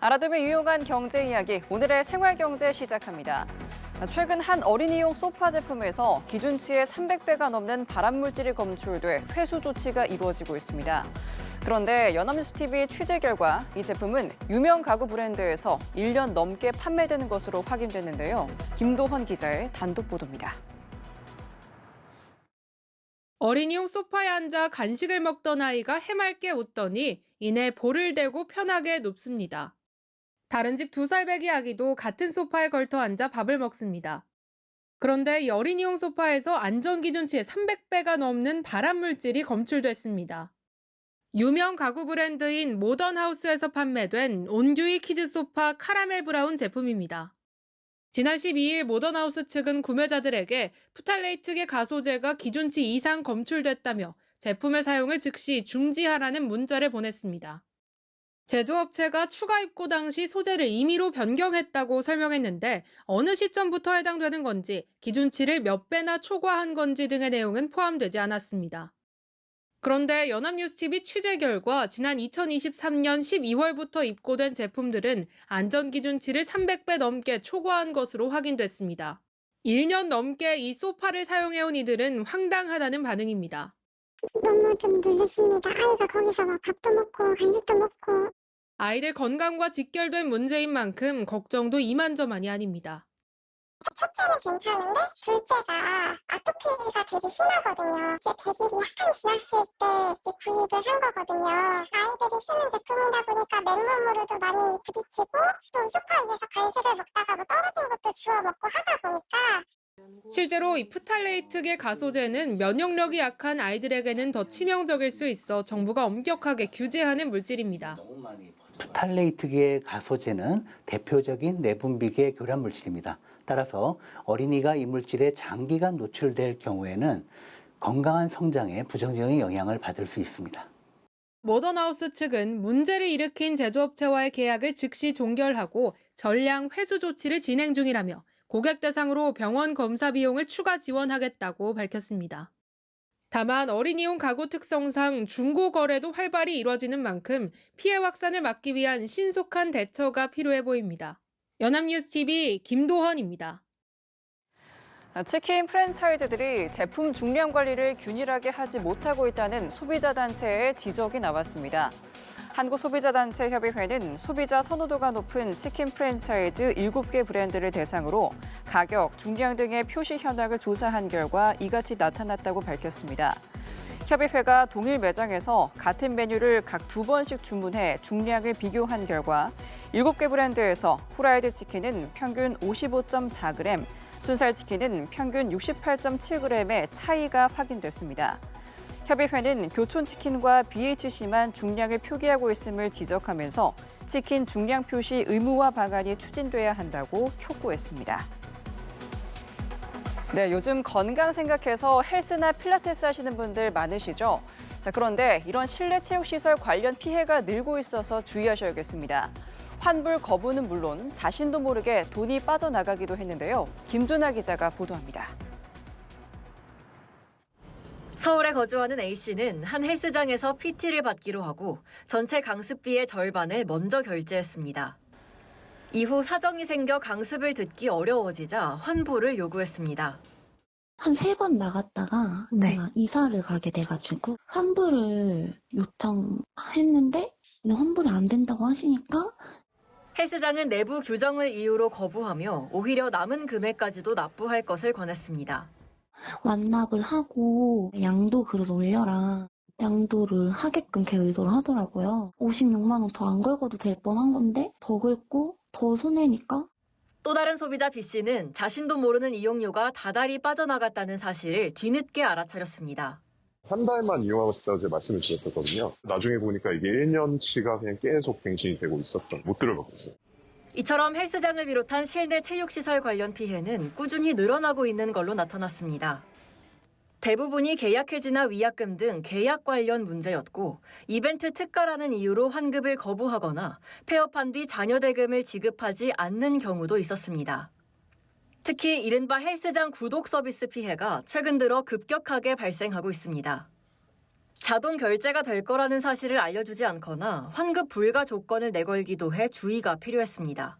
알아두면 유용한 경제 이야기, 오늘의 생활경제 시작합니다. 최근 한 어린이용 소파 제품에서 기준치의 300배가 넘는 발암물질이 검출돼 회수 조치가 이루어지고 있습니다. 그런데 연합뉴스TV 취재 결과 이 제품은 유명 가구 브랜드에서 1년 넘게 판매되는 것으로 확인됐는데요. 김도헌 기자의 단독 보도입니다. 어린이용 소파에 앉아 간식을 먹던 아이가 해맑게 웃더니 이내 볼을 대고 편하게 눕습니다. 다른 집 2살 배기 아기도 같은 소파에 걸터 앉아 밥을 먹습니다. 그런데 이 어린이용 소파에서 안전기준치의 300배가 넘는 발암물질이 검출됐습니다. 유명 가구 브랜드인 모던하우스에서 판매된 온규이 키즈 소파 카라멜 브라운 제품입니다. 지난 12일 모던하우스 측은 구매자들에게 프탈레이트계 가소제가 기준치 이상 검출됐다며 제품의 사용을 즉시 중지하라는 문자를 보냈습니다. 제조업체가 추가 입고 당시 소재를 임의로 변경했다고 설명했는데 어느 시점부터 해당되는 건지, 기준치를 몇 배나 초과한 건지 등의 내용은 포함되지 않았습니다. 그런데 연합뉴스TV 취재 결과 지난 2023년 12월부터 입고된 제품들은 안전기준치를 300배 넘게 초과한 것으로 확인됐습니다. 1년 넘게 이 소파를 사용해온 이들은 황당하다는 반응입니다. 너무 좀 놀랐습니다. 아이가 거기서 막 밥도 먹고 간식도 먹고. 아이들 건강과 직결된 문제인 만큼 걱정도 이만저만이 아닙니다. 첫째는 괜찮은데 둘째가 아토피가 되게 심하거든요. 이제 100일이 약간 지났을 때 이제 구입을 한 거거든요. 아이들이 쓰는 제품이다 보니까 맨몸으로도 많이 부딪히고 또 소파 위에서 간식을 먹다가 뭐 떨어진 것도 주워 먹고 하다 보니까. 실제로 이 프탈레이트계 가소제는 면역력이 약한 아이들에게는 더 치명적일 수 있어 정부가 엄격하게 규제하는 물질입니다. 프탈레이트계 가소제는 대표적인 내분비계 교란 물질입니다. 따라서 어린이가 이 물질에 장기간 노출될 경우에는 건강한 성장에 부정적인 영향을 받을 수 있습니다. 모던하우스 측은 문제를 일으킨 제조업체와의 계약을 즉시 종결하고 전량 회수 조치를 진행 중이라며 고객 대상으로 병원 검사 비용을 추가 지원하겠다고 밝혔습니다. 다만 어린이용 가구 특성상 중고 거래도 활발히 이뤄지는 만큼 피해 확산을 막기 위한 신속한 대처가 필요해 보입니다. 연합뉴스TV 김도헌입니다. 치킨 프랜차이즈들이 제품 중량 관리를 균일하게 하지 못하고 있다는 소비자단체의 지적이 나왔습니다. 한국소비자단체협의회는 소비자 선호도가 높은 치킨 프랜차이즈 7개 브랜드를 대상으로 가격, 중량 등의 표시 현황을 조사한 결과 이같이 나타났다고 밝혔습니다. 협의회가 동일 매장에서 같은 메뉴를 각 2번씩 주문해 중량을 비교한 결과 7개 브랜드에서 후라이드 치킨은 평균 55.4g, 순살 치킨은 평균 68.7g의 차이가 확인됐습니다. 협의회는 교촌치킨과 BHC만 중량을 표기하고 있음을 지적하면서 치킨 중량 표시 의무화 방안이 추진돼야 한다고 촉구했습니다. 네, 요즘 건강 생각해서 헬스나 필라테스 하시는 분들 많으시죠? 그런데 이런 실내 체육시설 관련 피해가 늘고 있어서 주의하셔야겠습니다. 환불 거부는 물론 자신도 모르게 돈이 빠져나가기도 했는데요. 김준하 기자가 보도합니다. 서울에 거주하는 A씨는 한 헬스장에서 PT를 받기로 하고 전체 강습비의 절반을 먼저 결제했습니다. 이후 사정이 생겨 강습을 듣기 어려워지자 환불을 요구했습니다. 한 3번 나갔다가 제가 이사를 가게 돼가지고 환불을 요청했는데 환불이 안 된다고 하시니까 헬스장은 내부 규정을 이유로 거부하며 오히려 남은 금액까지도 납부할 것을 권했습니다. 완납을 하고 양도 글을 올려라. 양도를 하게끔 걔 의도를 하더라고요. 56만 원 더 안 걸고도 될 뻔한 건데 더 긁고 더 손해니까. 또 다른 소비자 B씨는 자신도 모르는 이용료가 다달이 빠져나갔다는 사실을 뒤늦게 알아차렸습니다. 한 달만 이용하고 싶다고 제가 말씀을 드렸었거든요. 나중에 보니까 이게 1년치가 그냥 계속 갱신이 되고 있었던, 못 들어봤어요. 이처럼 헬스장을 비롯한 실내 체육시설 관련 피해는 꾸준히 늘어나고 있는 걸로 나타났습니다. 대부분이 계약 해지나 위약금 등 계약 관련 문제였고 이벤트 특가라는 이유로 환급을 거부하거나 폐업한 뒤 자녀 대금을 지급하지 않는 경우도 있었습니다. 특히 이른바 헬스장 구독 서비스 피해가 최근 들어 급격하게 발생하고 있습니다. 자동 결제가 될 거라는 사실을 알려주지 않거나 환급 불가 조건을 내걸기도 해 주의가 필요했습니다.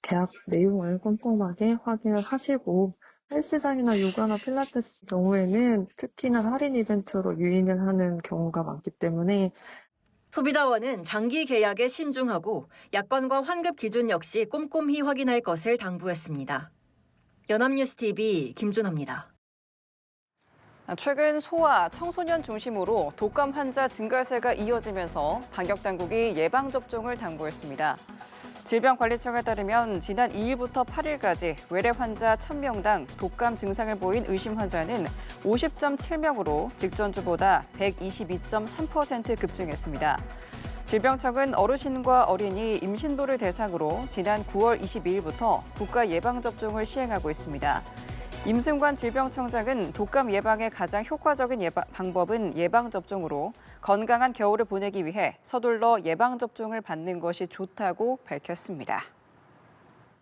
계약 내용을 꼼꼼하게 확인을 하시고 헬스장이나 요가나 필라테스 경우에는 특히나 할인 이벤트로 유인을 하는 경우가 많기 때문에 소비자원은 장기 계약에 신중하고 약관과 환급 기준 역시 꼼꼼히 확인할 것을 당부했습니다. 연합뉴스TV 김준호입니다. 최근 소아, 청소년 중심으로 독감 환자 증가세가 이어지면서 방역당국이 예방접종을 당부했습니다. 질병관리청에 따르면 지난 2일부터 8일까지 외래 환자 1000명당 독감 증상을 보인 의심 환자는 50.7명으로 직전주보다 122.3% 급증했습니다. 질병청은 어르신과 어린이, 임신부를 대상으로 지난 9월 22일부터 국가 예방접종을 시행하고 있습니다. 임승관 질병청장은 독감 예방의 가장 효과적인 방법은 예방접종으로 건강한 겨울을 보내기 위해 서둘러 예방접종을 받는 것이 좋다고 밝혔습니다.